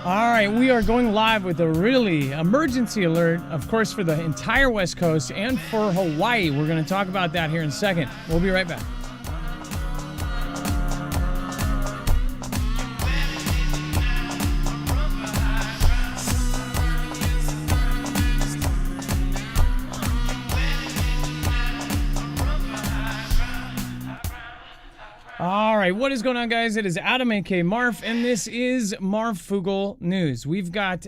All right, we are going live with a really emergency alert, of course, for the entire West Coast and for Hawaii. We're going to talk about that here in a second. We'll be right back. All right, what is going on, guys? It is Adam, aka Marf, and this is Marfoogle News. We've got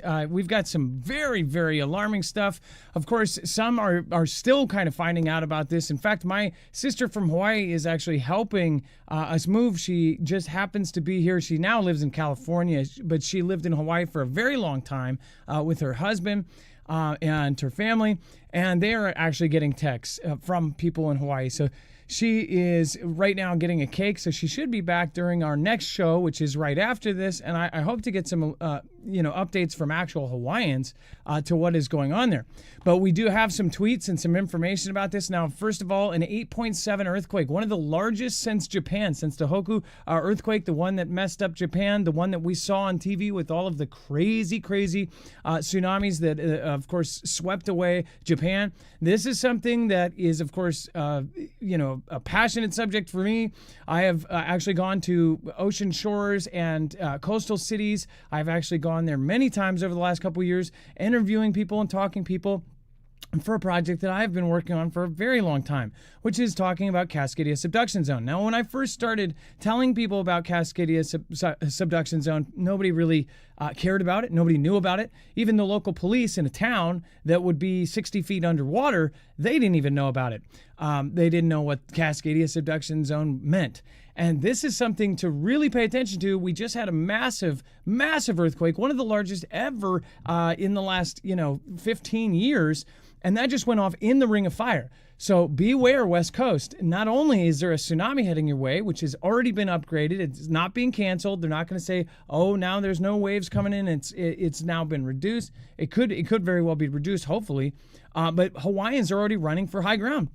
some very, very alarming stuff. Of course, some are still kind of finding out about this. In fact, my sister from Hawaii is actually helping us move. She just happens to be here. She now lives in California, but she lived in Hawaii for a very long time with her husband and her family, and they are actually getting texts from people in Hawaii. So she is right now getting a cake, so she should be back during our next show, which is right after this. And I hope to get some, updates from actual Hawaiians to what is going on there. But we do have some tweets and some information about this. Now, first of all, an 8.7 earthquake, one of the largest since Japan, since the Hoku earthquake, the one that messed up Japan, the one that we saw on TV with all of the crazy tsunamis that, of course, swept away Japan. This is something that is, of course, a passionate subject for me. I have actually gone to ocean shores and coastal cities. I've actually gone there many times over the last couple of years, interviewing people and talking people for a project that I've been working on for a very long time, which is talking about Cascadia Subduction Zone. Now, when I first started telling people about Cascadia Subduction Zone, nobody really cared about it. Nobody knew about it. Even the local police in a town that would be 60 feet underwater, they didn't even know about it. They didn't know what Cascadia Subduction Zone meant. And this is something to really pay attention to. We just had a massive earthquake, one of the largest ever in the last 15 years. And that just went off in the Ring of Fire. So beware, West Coast. Not only is there a tsunami heading your way, which has already been upgraded, it's not being canceled. They're not going to say, oh, now there's no waves coming in. It's now been reduced. It could very well be reduced, hopefully. But Hawaiians are already running for high ground.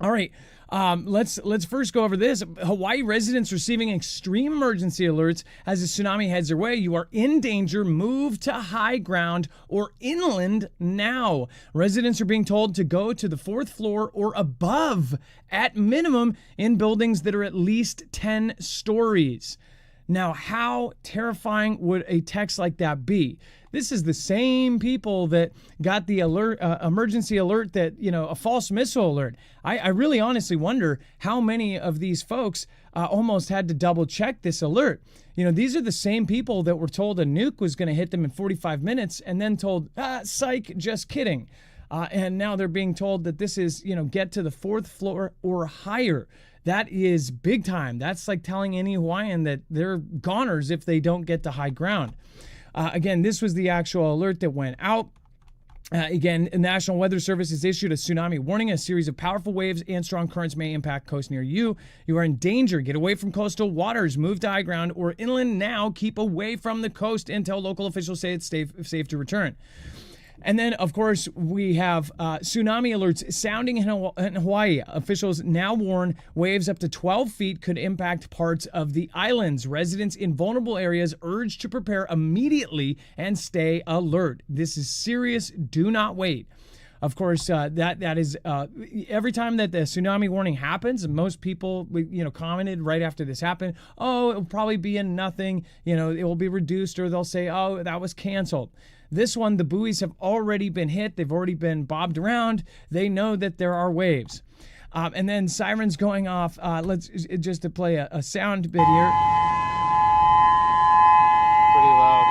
All right, let's first go over this. Hawaii residents receiving extreme emergency alerts as a tsunami heads their way. You are in danger. Move to high ground or inland now. Residents are being told to go to the 4th floor or above at minimum in buildings that are at least 10 stories. Now, how terrifying would a text like that be? This is the same people that got the alert, emergency alert that, a false missile alert. I really honestly wonder how many of these folks almost had to double check this alert. These are the same people that were told a nuke was going to hit them in 45 minutes and then told, psych, just kidding. And now they're being told that this is, get to the 4th floor or higher. That is big time. That's like telling any Hawaiian that they're goners if they don't get to high ground. Again, this was the actual alert that went out. Again, the National Weather Service has issued a tsunami warning. A series of powerful waves and strong currents may impact coast near you. You are in danger. Get away from coastal waters. Move to high ground or inland now. Keep away from the coast until local officials say it's safe to return. And then, of course, we have tsunami alerts sounding in Hawaii. Officials now warn waves up to 12 feet could impact parts of the islands. Residents in vulnerable areas urged to prepare immediately and stay alert. This is serious. Do not wait. Of course, that is every time that the tsunami warning happens, most people commented right after this happened, oh, it'll probably be in nothing, it will be reduced, or they'll say, oh, that was canceled. This one, the buoys have already been hit. They've already been bobbed around. They know that there are waves. And then sirens going off. Let's just to play a sound bit here. Pretty loud.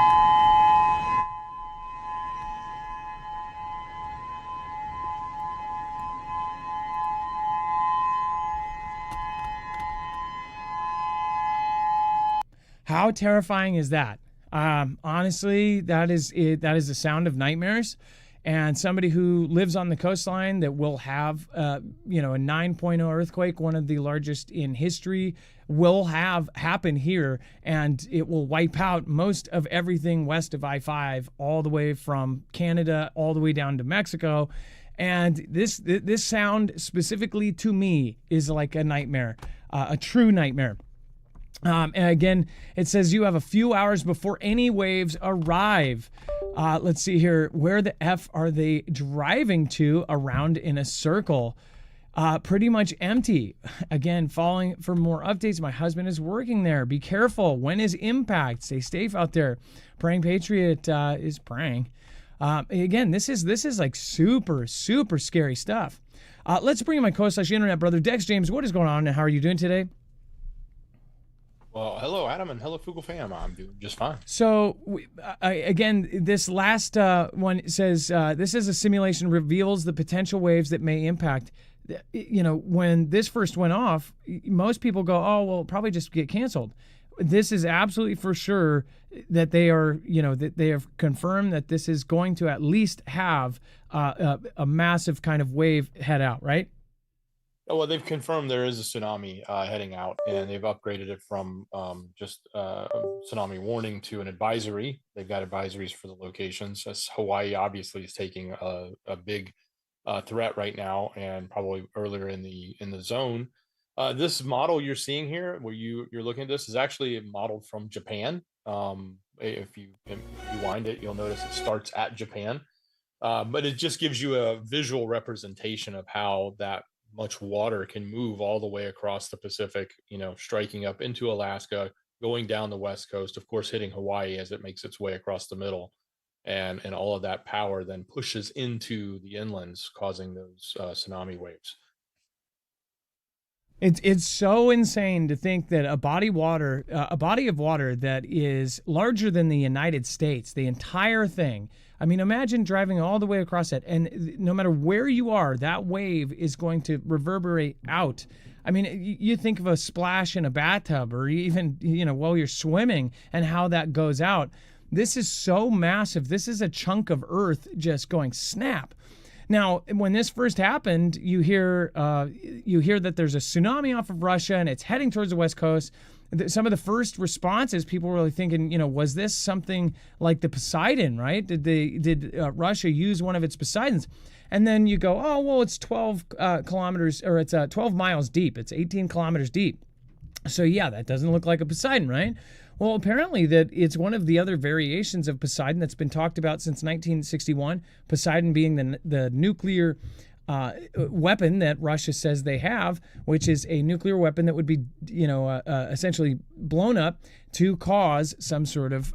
How terrifying is that? Honestly, that is the sound of nightmares. And somebody who lives on the coastline that will have, a 9.0 earthquake, one of the largest in history, will have happen here, and it will wipe out most of everything west of I-5, all the way from Canada, all the way down to Mexico. And this sound specifically to me is like a nightmare, a true nightmare. And again, it says you have a few hours before any waves arrive. Let's see here. Where the F are they driving to? Around in a circle. Pretty much empty. Again, following for more updates. My husband is working there. Be careful. When is impact? Stay safe out there. Praying Patriot is praying. Again, this is like super, super scary stuff. Let's bring in my co-internet brother, Dex James. What is going on and how are you doing today? Well, hello, Adam, and hello, Fugel fam. I'm doing just fine. So, again, this last one says, this is a simulation reveals the potential waves that may impact. You know, when this first went off, most people go, oh, well, probably just get canceled. This is absolutely for sure that they are, that they have confirmed that this is going to at least have a massive kind of wave head out, right? Oh, well, they've confirmed there is a tsunami heading out, and they've upgraded it from just a tsunami warning to an advisory. They've got advisories for the locations, as Hawaii obviously is taking a big threat right now, and probably earlier in the zone. This model you're seeing here, where you're looking at this, is actually modeled from Japan. If you rewind it, you'll notice it starts at Japan, but it just gives you a visual representation of how that much water can move all the way across the Pacific, striking up into Alaska, going down the West Coast, of course, hitting Hawaii as it makes its way across the middle. And all of that power then pushes into the inlands, causing those tsunami waves. It's so insane to think that a body of water that is larger than the United States, the entire thing. I mean, imagine driving all the way across it, and no matter where you are, that wave is going to reverberate out. I mean, you think of a splash in a bathtub, or even while you're swimming, and how that goes out. This is so massive. This is a chunk of earth just going snap. Now, when this first happened, you hear that there's a tsunami off of Russia and it's heading towards the West Coast. Some of the first responses, people were really thinking, was this something like the Poseidon, right? Did Russia use one of its Poseidons? And then you go, oh, well, it's 12 kilometers, or it's 12 miles deep. It's 18 kilometers deep. So yeah, that doesn't look like a Poseidon, right? Well, apparently that it's one of the other variations of Poseidon that's been talked about since 1961. Poseidon being the nuclear weapon that Russia says they have, which is a nuclear weapon that would be, essentially blown up to cause some sort of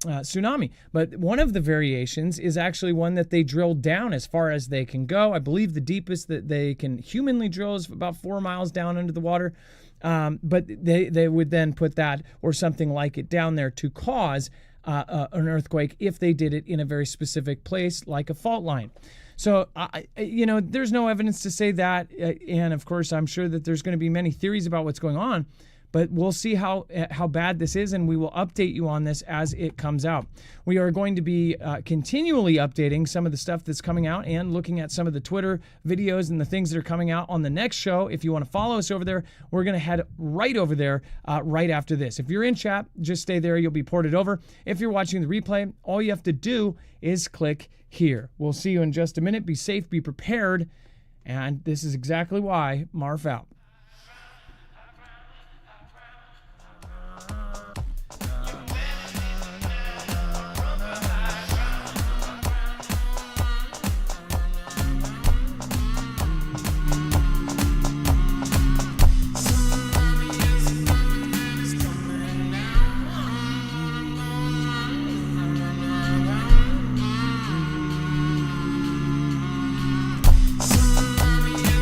tsunami. But one of the variations is actually one that they drilled down as far as they can go. I believe the deepest that they can humanly drill is about 4 miles down under the water. But they would then put that or something like it down there to cause an earthquake if they did it in a very specific place, like a fault line. So, there's no evidence to say that. And of course, I'm sure that there's going to be many theories about what's going on. But we'll see how bad this is, and we will update you on this as it comes out. We are going to be continually updating some of the stuff that's coming out and looking at some of the Twitter videos and the things that are coming out on the next show. If you want to follow us over there, we're going to head right over there right after this. If you're in chat, just stay there. You'll be ported over. If you're watching the replay, all you have to do is click here. We'll see you in just a minute. Be safe, be prepared, and this is exactly why. Marf out.